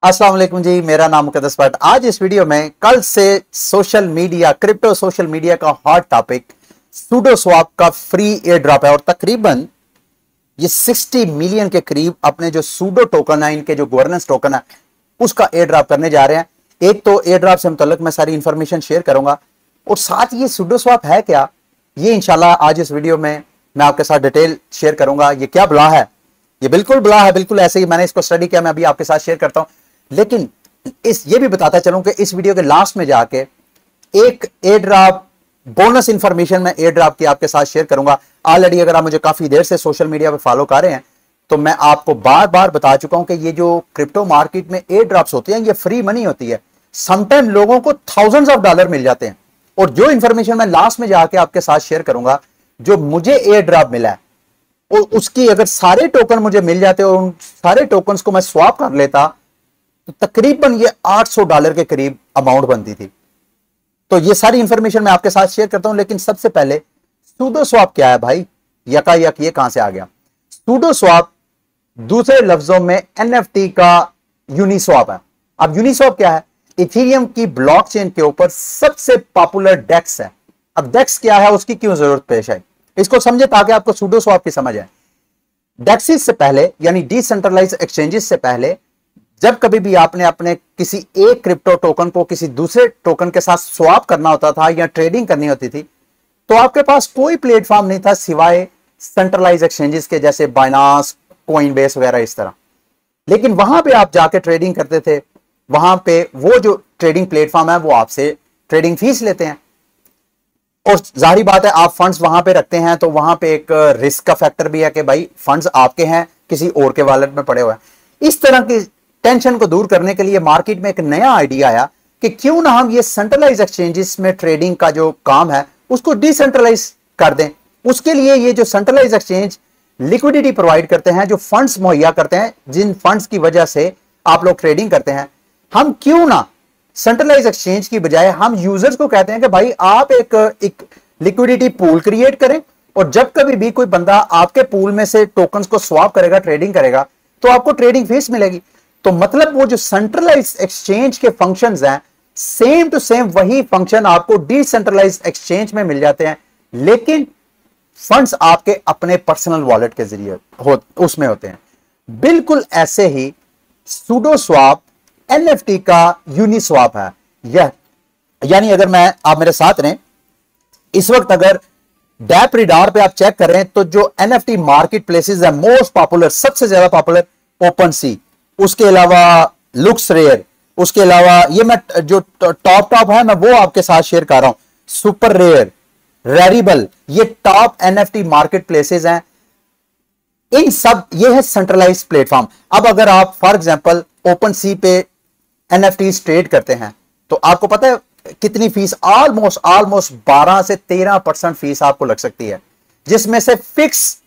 अस्सलाम वालेकुम जी, मेरा नाम मुकद्दस भट्ट। आज इस वीडियो में कल से social media, crypto social media का हॉट टॉपिक सूडो स्वैप का फ्री एयर ड्रॉप है और तकरीबन ये 60 मिलियन के करीब अपने जो सूडो टोकन है, इनके जो गवर्नेंस टोकन है, उसका एयर ड्रॉप करने जा रहे हैं। एक तो एयर ड्रॉप से मुतल्लिक मैं सारी इंफॉर्मेशन शेयर करूंगा और साथ ये सूडो स्वैप है क्या, ये इंशाल्लाह आज इस वीडियो में मैं आपके साथ डिटेल शेयर करूंगा। ये क्या बला है, ये बिल्कुल बला है, बिल्कुल ऐसे ही मैंने इसको स्टडी किया, मैं अभी आपके साथ शेयर करता हूं। लेकिन ये भी बताता चलूं कि इस वीडियो के लास्ट में जाके एक एयर ड्रॉप बोनस इंफॉर्मेशन में एयर ड्रॉप की आपके साथ शेयर करूंगा। ऑलरेडी अगर आप मुझे काफी देर से सोशल मीडिया पे फॉलो कर रहे हैं तो मैं आपको बार बार बता चुका हूं कि ये जो क्रिप्टो मार्केट में एयर ड्रॉप्स होती हैं, ये फ्री मनी होती है। समटाइम लोगों को थाउजेंड्स ऑफ डॉलर मिल जाते हैं और जो इंफॉर्मेशन मैं लास्ट में जाके आपके साथ शेयर करूंगा, जो मुझे एयर ड्रॉप मिला है और उसकी अगर सारे टोकन मुझे मिल जाते और उन सारे टोकन्स को मैं स्वैप कर लेता तो तकरीबन ये $800 के करीब अमाउंट बनती थी। तो ये सारी इंफॉर्मेशन मैं आपके साथ शेयर करता हूं। लेकिन सबसे पहले सूडो स्वैप क्या है भाई, यकायक ये कहां से आ गया? सूडो स्वैप दूसरे लफ्जों में एनएफटी का यूनिस्वैप है। अब यूनिस्वैप क्या है? इथेरियम की ब्लॉकचेन के ऊपर सबसे पॉपुलर डेक्स है। अब डेक्स क्या है, उसकी क्यों जरूरत पेश आई, इसको समझे ताकि आपको सूडो स्वैप की समझ आए। डेक्सिस से पहले यानी डिसेंट्रलाइज्ड एक्सचेंजेस से पहले जब कभी भी आपने अपने किसी एक क्रिप्टो टोकन को किसी दूसरे टोकन के साथ स्वैप करना होता था या ट्रेडिंग करनी होती थी, तो आपके पास कोई प्लेटफॉर्म नहीं था सिवाय सेंट्रलाइज एक्सचेंजेस के, जैसे बाइनांस, कोइनबेस वगैरह इस तरह। लेकिन वहां पे आप जाके ट्रेडिंग करते थे, वहां पे वो जो ट्रेडिंग प्लेटफॉर्म है वो आपसे ट्रेडिंग फीस लेते हैं और जाहिर बात है आप फंड्स वहां पे रखते हैं तो वहां पे एक रिस्क का फैक्टर भी है कि भाई फंड्स आपके हैं, किसी और के वॉलेट में पड़े हुए हैं। इस तरह की टेंशन को दूर करने के लिए मार्केट में एक नया आइडिया आया कि क्यों ना हम ये सेंट्रलाइज एक्सचेंजेस में ट्रेडिंग का जो काम है उसको डिसेंट्रलाइज कर दें। उसके लिए ये जो सेंट्रलाइज एक्सचेंज लिक्विडिटी प्रोवाइड करते हैं, जो फंड्स मुहैया करते हैं, जिन फंड्स की वजह से आप लोग ट्रेडिंग करते हैं, हम क्यों ना सेंट्रलाइज एक्सचेंज की बजाय हम यूजर्स को कहते हैं कि भाई आप एक लिक्विडिटी पूल क्रिएट करें और जब कभी भी कोई बंदा आपके पूल में से टोकन्स को स्वैप करेगा, ट्रेडिंग करेगा, तो आपको ट्रेडिंग फीस मिलेगी। तो मतलब वो जो सेंट्रलाइज एक्सचेंज के फंक्शंस हैं, सेम टू सेम वही फंक्शन आपको डिसेंट्रलाइज एक्सचेंज में मिल जाते हैं, लेकिन फंड्स आपके अपने पर्सनल वॉलेट के जरिए उसमें होते हैं। बिल्कुल ऐसे ही सूडो स्वैप एनएफटी का यूनिस्वैप है। यह यानी अगर आप मेरे साथ रहें, इस वक्त अगर डैप रिडार पे आप चेक करें तो जो एनएफटी मार्केट प्लेसेस है, मोस्ट पॉपुलर, सबसे ज्यादा पॉपुलर ओपन सी, उसके अलावा लुक्स रेयर, उसके अलावा ये मैं जो टॉप है मैं वो आपके साथ शेयर कर रहा हूं, सुपर रेयर, रेरिबल, ये टॉप एनएफटी मार्केट प्लेसेस हैं। इन सब ये है सेंट्रलाइज प्लेटफॉर्म। अब अगर आप फॉर एग्जांपल ओपन सी पे एनएफटी ट्रेड करते हैं तो आपको पता है कितनी फीस, ऑलमोस्ट 12 से 13% फीस आपको लग सकती है, जिसमें से फिक्स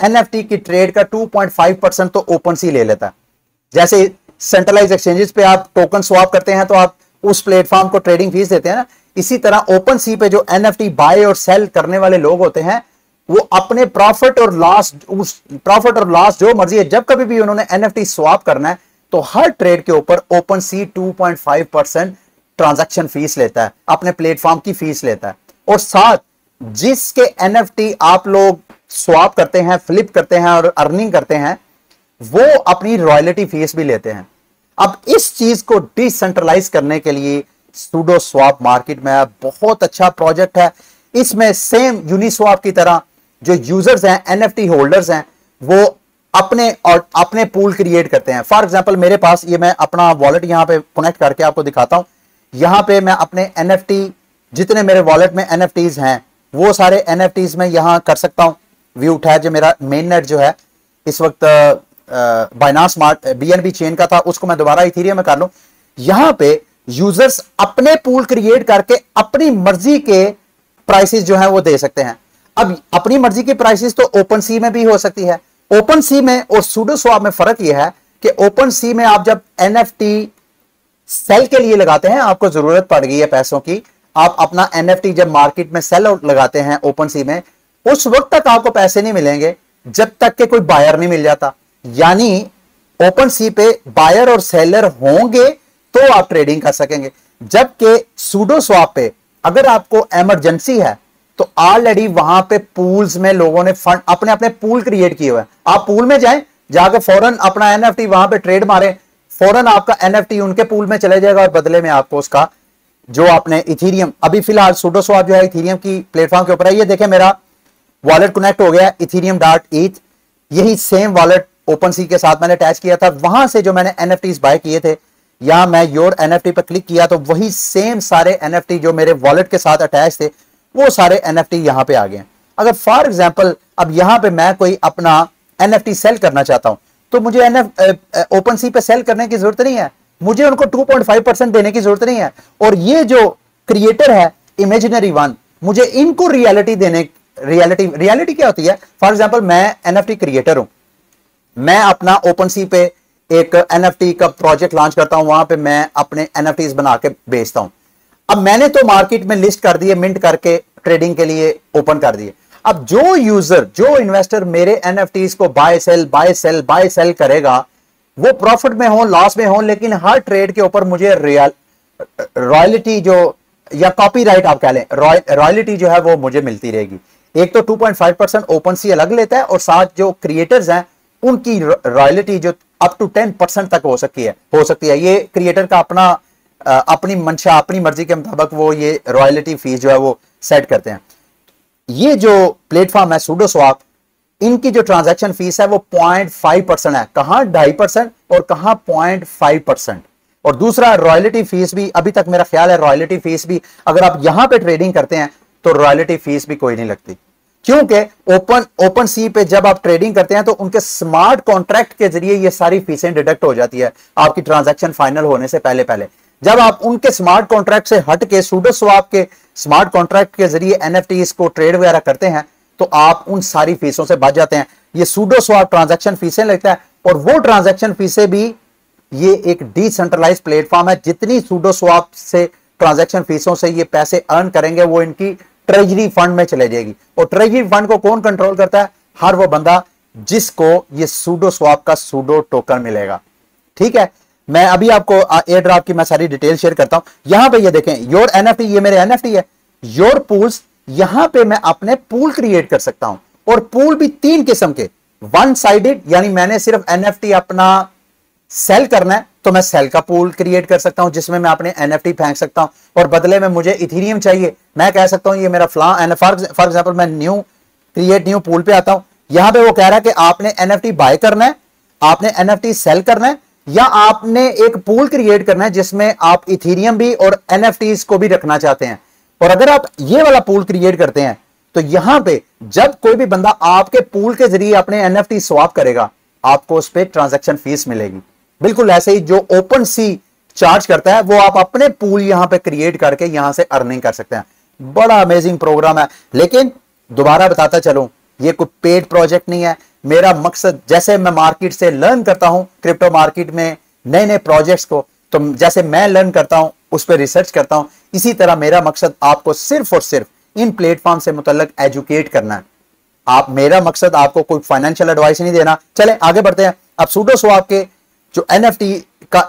एनएफटी की ट्रेड का 2.5% तो ओपन सी ले लेता है। जैसे सेंट्रलाइज एक्सचेंजेस पे आप टोकन स्वैप करते हैं तो आप उस प्लेटफॉर्म को ट्रेडिंग फीस देते हैं ना, इसी तरह ओपन सी पे जो एनएफटी बाय और सेल करने वाले लोग होते हैं वो अपने प्रॉफिट और लॉस जो मर्जी है, जब कभी भी उन्होंने एनएफटी स्वैप करना है तो हर ट्रेड के ऊपर ओपन सी 2.5% ट्रांजैक्शन फीस लेता है, अपने प्लेटफॉर्म की फीस लेता है। और साथ जिसके एनएफटी आप लोग स्वैप करते हैं, फ्लिप करते हैं और अर्निंग करते हैं, वो अपनी रॉयल्टी फीस भी लेते हैं। अब इस चीज को डिसेंट्रलाइज करने के लिए सूडो स्वैप मार्केट में बहुत अच्छा प्रोजेक्ट है। इसमें सेम यूनिस्वैप की तरह जो यूजर्स हैं, एनएफटी होल्डर्स हैं, वो अपने पूल क्रिएट करते हैं। फॉर एग्जांपल मेरे पास ये, मैं अपना वॉलेट यहां पे कनेक्ट करके आपको दिखाता हूं। यहां पे मैं अपने एनएफटी, जितने मेरे वॉलेट में एनएफटीज हैं वो सारे एनएफटीज में यहां कर सकता हूं व्यू उठाया। जो मेरा मेन नेट जो है इस वक्त बाइनांस स्मार्ट बीएनबी चेन का था, उसको मैं दोबारा इथेरियम में कर लूं। यहां पे यूजर्स अपने पूल क्रिएट करके अपनी मर्जी के प्राइसेस जो है वो दे सकते हैं। अब अपनी मर्जी की प्राइसेस तो ओपन सी में भी हो सकती है। ओपन सी में और सूडो स्वैप में फर्क यह है कि ओपन सी में आप जब एनएफटी सेल के लिए लगाते हैं, आपको जरूरत पड़ गई है पैसों की, आप अपना एनएफटी जब मार्केट में सेल लगाते हैं ओपन सी में, उस वक्त तक आपको पैसे नहीं मिलेंगे जब तक कि कोई बायर नहीं मिल जाता। यानी ओपन सी पे बायर और सेलर होंगे तो आप ट्रेडिंग कर सकेंगे। जबकि सूडो स्वैप पे अगर आपको इमरजेंसी है तो ऑलरेडी वहां पे पूल्स में लोगों ने फंड अपने अपने पूल क्रिएट किए हुए हैं। आप पूल में जाएं, जाकर फौरन अपना एनएफटी वहां पे ट्रेड मारे, फौरन आपका एनएफटी उनके पूल में चले जाएगा और बदले में आपको उसका जो आपने इथीरियम, अभी फिलहाल सूडो स्वैप जो है इथीरियम की प्लेटफॉर्म के ऊपर है। ये देखें मेरा वॉलेट कनेक्ट हो गया ethereum.eth, यही सेम वॉलेट ओपन सी के साथ मैंने अटैच किया था। वहां से जो मैंने एनएफटीज बाय किए थे, यहां मैं योर एनएफटी पर क्लिक किया तो वही सेम सारे एनएफटी जो मेरे वॉलेट के साथ अटैच थे वो सारे एनएफटी यहां पे आ गए। अगर फॉर एग्जांपल अब यहां पे मैं कोई अपना एनएफटी सेल करना चाहता हूं तो मुझे ओपन सी पे सेल करने की जरूरत नहीं है, मुझे उनको 2.5% देने की जरूरत नहीं है। और ये जो क्रिएटर है इमेजिनरी वन, मुझे इनको रियलिटी देने, रियलिटी क्या होती है? फॉर एग्जांपल मैं एनएफटी क्रिएटर हूं, मैं अपना ओपन सी पे एक एनएफटी का प्रोजेक्ट लॉन्च करता हूं, वहां पे मैं अपने एनएफटीज बना के बेचता हूं। अब मैंने तो मार्केट में लिस्ट कर दिए, मिंट करके ट्रेडिंग के लिए ओपन कर दिए। अब जो यूजर, जो इन्वेस्टर मेरे एनएफटीज को बाय सेल करेगा, वो प्रॉफिट में हो, लॉस में हो, लेकिन हर ट्रेड के ऊपर मुझे रॉयल्टी जो या कॉपीराइट आप कह लें, रॉयल्टी जो है वो मुझे मिलती रहेगी। एक तो 2.5% ओपन सी अलग लेता है और साथ जो क्रिएटर्स हैं उनकी रॉयल्टी जो अप टू 10% तक हो सकती है। ये क्रिएटर का अपना अपनी मंशा, अपनी मर्जी के मुताबिक वो ये रॉयल्टी फीस जो है वो सेट करते हैं। ये जो प्लेटफॉर्म है सूडो स्वैप, इनकी जो ट्रांजैक्शन फीस है वो 0.5% है, कहां 2.5% और कहां 0.5%। और दूसरा रॉयल्टी फीस भी, अभी तक मेरा ख्याल है रॉयल्टी फीस भी अगर आप यहां पे ट्रेडिंग करते हैं तो रॉयल्टी फीस भी कोई नहीं लगती, क्योंकि ओपन सी पे जब आप ट्रेडिंग करते हैं तो उनके स्मार्ट कॉन्ट्रैक्ट के जरिए ये सारी फीसें डिडक्ट हो जाती है आपकी ट्रांजैक्शन फाइनल होने से पहले। जब आप उनके स्मार्ट कॉन्ट्रैक्ट से हट के सूडो स्वैप के स्मार्ट कॉन्ट्रैक्ट के जरिए एनएफटीज को ट्रेड वगैरह करते हैं तो आप उन सारी फीसों से बच जाते हैं। ये सूडो स्वैप ट्रांजैक्शन फीसें लेता है और वो ट्रांजैक्शन फीसें भी, ये एक डिसेंट्रलाइज प्लेटफॉर्म है, जितनी सूडो स्वैप से ट्रांजैक्शन फीसों से ये पैसे अर्न करेंगे वो इनकी ट्रेजरी फंड में चले जाएगी। और ट्रेजरी फंड को कौन कंट्रोल करता है? हर वो बंदा जिसको ये सूडो स्वैप का सूडो टोकन मिलेगा। ठीक है, मैं अभी आपको एयर ड्रॉप की मैं सारी डिटेल शेयर करता हूं। यहां पे ये देखें योर एनएफटी, ये मेरे एनएफटी है, योर पूल्स, यहां पे मैं अपने पूल क्रिएट कर सकता हूं। और पूल भी 3 किस्म के, वन साइडेड, यानी मैंने सिर्फ एनएफटी अपना सेल करना है तो मैं सेल का पूल क्रिएट कर सकता हूं जिसमें मैं अपने एनएफटी फेंक सकता हूं और बदले में मुझे इथेरियम चाहिए, मैं कह सकता हूं ये मेरा फॉर एग्जांपल मैं न्यू पूल पे आता हूं। यहां पे वो कह रहा है कि आपने एनएफटी बाय करना है, आपने एनएफटी सेल करना है, या आपने एक पूल क्रिएट करना है जिसमें आप इथेरियम भी और एनएफटीज को भी रखना चाहते हैं। और अगर आप ये वाला पूल क्रिएट करते हैं तो यहां पे जब कोई भी बंदा आपके पूल के जरिए अपने एनएफटी स्वैप करेगा, आपको उस पर ट्रांजैक्शन फीस मिलेगी। बिल्कुल ऐसे ही जो ओपन सी चार्ज करता है वो आप अपने पूल यहां पे क्रिएट करके यहां से अर्निंग कर सकते हैं। बड़ा अमेजिंग प्रोग्राम है, लेकिन दोबारा बताता चलूं ये कोई पेड प्रोजेक्ट नहीं है। मेरा मकसद, जैसे मैं मार्केट से लर्न करता हूं, क्रिप्टो मार्केट में नए प्रोजेक्ट्स को, तो जैसे मैं लर्न करता हूं उस पर रिसर्च करता हूं, इसी तरह मेरा मकसद आपको सिर्फ और सिर्फ इन प्लेटफॉर्म से मुतल्लिक एजुकेट करना है। मेरा मकसद आपको कोई फाइनेंशियल एडवाइस नहीं देना। चलें आगे बढ़ते हैं। अब सूडो स्वैप के जो एनएफटी का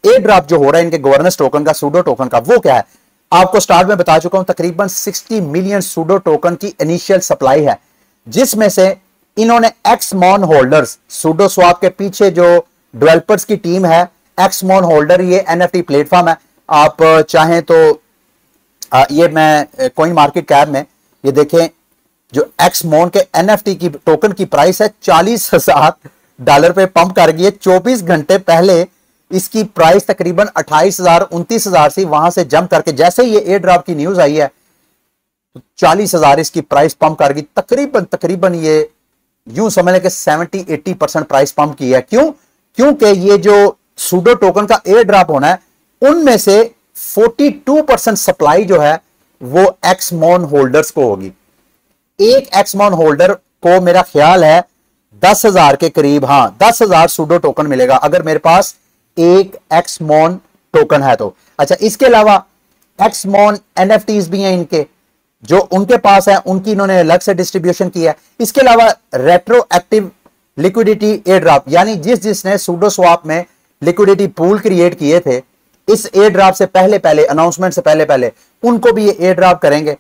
एयर ड्रॉप जो हो रहा है इनके गवर्नेंस टोकन का, सूडो टोकन का, वो क्या है आपको स्टार्ट में बता चुका हूं। तकरीबन 60 मिलियन सूडो टोकन की इनिशियल सप्लाई है, जिसमें से इन्होंने एक्समॉन होल्डर्स, सूडो स्वैप के पीछे जो डेवलपर्स की टीम है, एक्समॉन होल्डर, ये एनएफटी प्लेटफॉर्म है। आप चाहें तो ये मैं कॉइन मार्केट कैप में ये देखें, जो एक्समॉन के एनएफटी की टोकन की प्राइस है $40,000 पे पंप कर गई है। 24 घंटे पहले इसकी प्राइस तकरीबन 28,000 29,000 से वहां से जंप करके, जैसे ये एयर ड्रॉप की न्यूज आई है, 40,000 इसकी प्राइस पंप कर गई। तकरीबन ये यूं समझ लें कि 70-80% प्राइस पंप की है। क्योंकि ये जो सूडो टोकन का एयर ड्रॉप होना है, उनमें से 42% सप्लाई जो है वो एक्समॉन होल्डर्स को होगी। एक एक्समॉन होल्डर को मेरा ख्याल है 10,000 के करीब, हाँ 10,000 सूडो टोकन मिलेगा अगर मेरे पास एक एक्समॉन टोकन है तो। अच्छा, इसके अलावा एक्समॉन एनएफटीज भी हैं इनके, जो उनके पास है, उनकी इन्होंने अलग से डिस्ट्रीब्यूशन किया है। इसके अलावा रेट्रोएक्टिव लिक्विडिटी एयर ड्रॉप, यानी जिसने सूडो स्वैप में लिक्विडिटी पूल क्रिएट किए थे, इस एयर ड्रॉप से पहले पहले, अनाउंसमेंट से पहले पहले उनको भी ये एयर ड्रॉप करेंगे।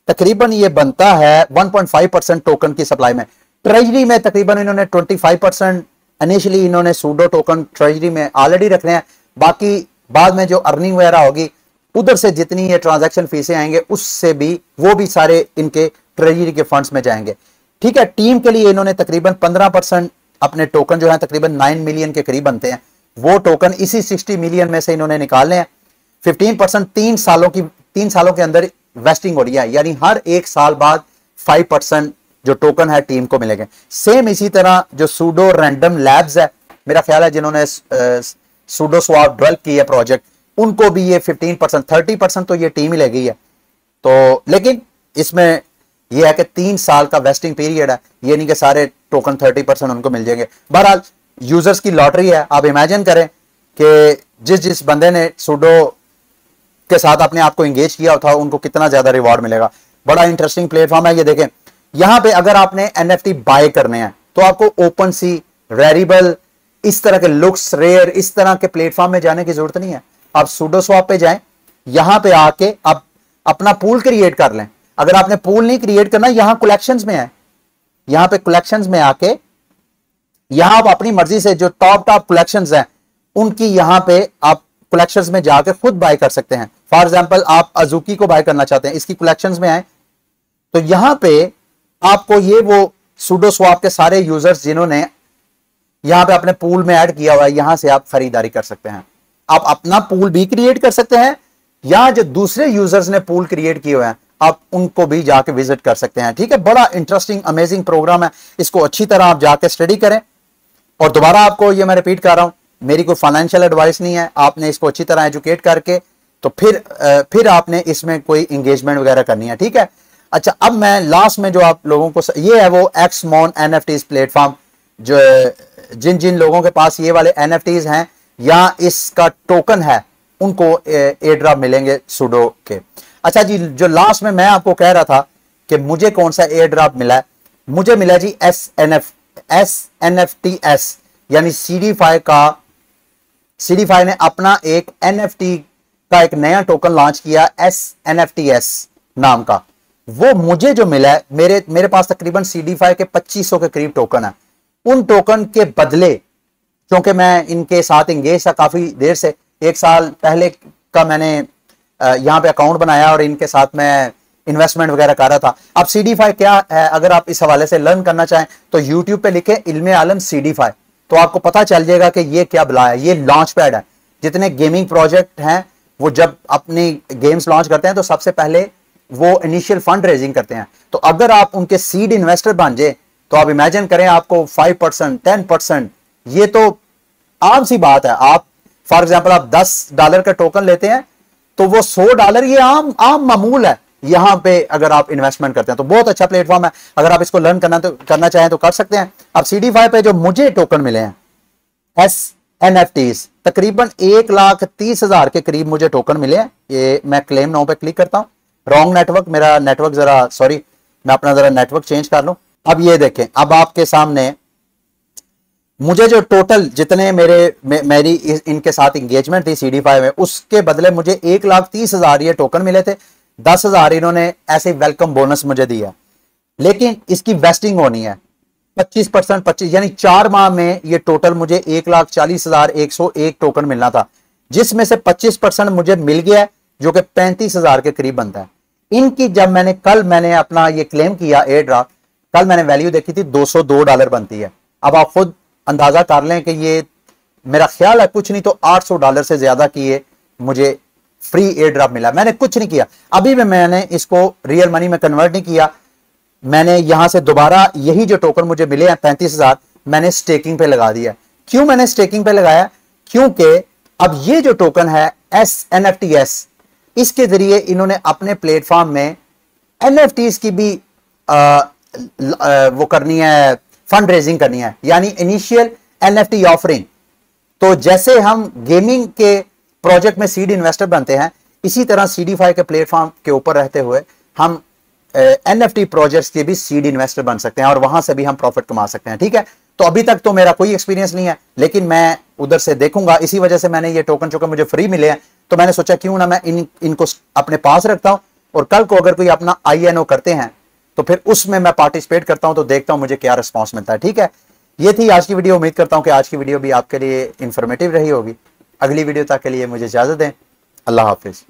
तकरीबन ये बनता है 1.5% टोकन की सप्लाई में। ट्रेजरी में तकरीबन इन्होंने 25% इनिशियली इन्होंने सूडो टोकन ट्रेजरी में ऑलरेडी रखने हैं, बाकी बाद में जो अर्निंग वगैरह होगी उधर से जितनी ये ट्रांजैक्शन फीसें आएंगे उससे भी वो भी सारे इनके ट्रेजरी के फंड्स में जाएंगे। ठीक है, टीम के लिए इन्होंने तकरीबन 15% अपने टोकन जो है तकरीबन 9 मिलियन के करीब बनते हैं, वो टोकन इसी 60 मिलियन में से इन्होंने निकालने हैं। 15% 3 सालों के अंदर वेस्टिंग हो रही है, यानी हर एक साल बाद 5% जो टोकन है टीम को मिलेंगे। सेम इसी तरह जो सूडो रैंडम लैब्स है, मेरा ख्याल है जिन्होंने सूडो स्वैप डेवलप की है प्रोजेक्ट, उनको भी ये 15%, 30% तो ये टीम ही लगी है। तो लेकिन इसमें यह है कि 3 साल का वेस्टिंग पीरियड है, ये नहीं कि सारे टोकन 30% उनको मिल जाएंगे। बहरहाल यूजर्स की लॉटरी है। आप इमेजिन करें कि जिस बंदे ने सूडो के साथ अपने आप को एंगेज किया था उनको कितना ज्यादा रिवॉर्ड मिलेगा। बड़ा इंटरेस्टिंग प्लेटफॉर्म है ये। देखें यहां पे अगर आपने NFT बाय करने हैं तो आपको ओपन सी, रेरिबल, इस तरह के लुक्स, रेयर, इस तरह के प्लेटफॉर्म में जाने की जरूरत नहीं है। आप सूडो स्वैप पे जाएं, यहां पे आके आप अपना पूल क्रिएट कर लें। अगर आपने पूल नहीं क्रिएट करना, यहां कलेक्शंस में है, यहां पे कलेक्शंस में आके यहां आप अपनी मर्जी से जो टॉप कलेक्शंस हैं उनकी यहां पे आप कलेक्शंस में जाकर खुद बाय कर सकते हैं। फॉर एग्जांपल आप अजुकी को बाय करना चाहते हैं, इसकी कलेक्शंस में आए तो यहां पे आपको ये वो सूडो स्वैप के सारे यूजर्स जिन्होंने यहां पे अपने पूल में ऐड किया हुआ है, यहां से आप खरीदारी कर सकते हैं। आप अपना पूल भी क्रिएट कर सकते हैं, या जो दूसरे यूजर्स ने पूल क्रिएट किए हुए हैं आप उनको भी जाके विजिट कर सकते हैं। ठीक है, बड़ा इंटरेस्टिंग अमेजिंग प्रोग्राम है, इसको अच्छी तरह आप जाके स्टडी करें। और दोबारा आपको ये मैं रिपीट कर रहा हूं, मेरी कोई फाइनेंशियल एडवाइस नहीं है, आपने इसको अच्छी तरह एजुकेट करके तो फिर आपने इसमें कोई एंगेजमेंट वगैरह करनी है। ठीक है, अच्छा अब मैं लास्ट में जो आप लोगों को, ये है वो एक्समॉन NFTs प्लेटफॉर्म, जो जिन लोगों के पास ये वाले NFTs हैं या इसका टोकन है उनको एयर ड्रॉप मिलेंगे सूडो के। अच्छा जी, जो लास्ट में मैं आपको कह रहा था कि मुझे कौन सा एयर ड्रॉप मिला है, मुझे मिला जी SNFTS, यानी CD5 ने अपना एक NFT का एक नया टोकन लॉन्च किया SNFTS नाम का। वो मुझे जो मिला है, मेरे पास तकरीबन CD5 के 2500 के करीब टोकन है। उन टोकन के बदले, क्योंकि मैं इनके साथ एंगेज था काफी देर से, 1 साल पहले का मैंने यहाँ पे अकाउंट बनाया और इनके साथ मैं इन्वेस्टमेंट वगैरह कर रहा था। अब CD5 क्या है, अगर आप इस हवाले से लर्न करना चाहें तो YouTube पे लिखे इल्मे आलम CD5, तो आपको पता चल जाएगा कि ये क्या बला है। ये लॉन्च पैड है। जितने गेमिंग प्रोजेक्ट हैं वो जब अपनी गेम्स लॉन्च करते हैं तो सबसे पहले वो इनिशियल फंड रेजिंग करते हैं। तो अगर आप उनके सीड इन्वेस्टर बन जाए तो आप इमेजिन करें आपको 5%, 10%, ये तो आम सी बात है। आप फॉर एग्जांपल आप $10 का टोकन लेते हैं तो वो $100 ये आम मामूल है यहां पे अगर आप इन्वेस्टमेंट करते हैं। तो बहुत अच्छा प्लेटफॉर्म है, अगर आप इसको लर्न करना चाहें तो कर सकते हैं। अब CD5 पे जो मुझे टोकन मिले हैं SNFTs, तकरीबन 1,30,000 के करीब मुझे टोकन मिले हैं। ये मैं क्लेम नाउ पे क्लिक करता हूं, रॉन्ग नेटवर्क, मेरा नेटवर्क जरा, सॉरी मैं अपना जरा नेटवर्क चेंज कर लूं। अब ये देखें, अब आपके सामने मुझे जो टोटल जितने मेरी इनके साथ इंगेजमेंट थी CD5 में, उसके बदले मुझे 1,30,000 ये टोकन मिले थे। 10,000 इन्होंने ऐसे वेलकम बोनस मुझे दिया, लेकिन इसकी वेस्टिंग होनी है 25%, 25 यानी 4 माह में ये टोटल मुझे 1,40,101 टोकन मिलना था, जिसमें से 25% मुझे मिल गया जो कि 35,000 के करीब बनता है। इनकी जब कल मैंने अपना ये क्लेम किया एयर ड्रॉप, कल मैंने वैल्यू देखी थी $202 बनती है। अब आप खुद अंदाजा कर लें कि ये मेरा ख्याल है कुछ नहीं तो $800 से ज्यादा की ये मुझे फ्री एयर ड्रॉप मिला। मैंने कुछ नहीं किया, अभी भी मैंने इसको रियल मनी में कन्वर्ट नहीं किया। मैंने यहां से दोबारा यही जो टोकन मुझे मिले हैं 35,000, मैंने स्टेकिंग पे लगा दिया। क्यों मैंने स्टेकिंग पे लगाया? क्योंकि अब ये जो टोकन है SNFTS, इसके जरिए इन्होंने अपने प्लेटफॉर्म में NFTs की भी वो करनी है, फंड रेजिंग करनी है, यानी इनिशियल NFT ऑफरिंग। तो जैसे हम गेमिंग के प्रोजेक्ट में सीड इन्वेस्टर बनते हैं, इसी तरह CD5 के प्लेटफॉर्म के ऊपर रहते हुए हम NFT प्रोजेक्ट्स के भी सीड इन्वेस्टर बन सकते हैं और वहां से भी हम प्रॉफिट कमा सकते हैं। ठीक है, तो अभी तक तो मेरा कोई एक्सपीरियंस नहीं है, लेकिन मैं उधर से देखूंगा। इसी वजह से मैंने ये टोकन चूंकि मुझे फ्री मिले हैं, तो मैंने सोचा क्यों ना मैं इनको अपने पास रखता हूं, और कल को अगर कोई अपना INO करते हैं तो फिर उसमें मैं पार्टिसिपेट करता हूं, तो देखता हूं मुझे क्या रिस्पॉन्स मिलता है। ठीक है, ये थी आज की वीडियो। उम्मीद करता हूं कि आज की वीडियो भी आपके लिए इंफॉर्मेटिव रही होगी। अगली वीडियो तक के लिए मुझे इजाजत दें। अल्लाह हाफिज।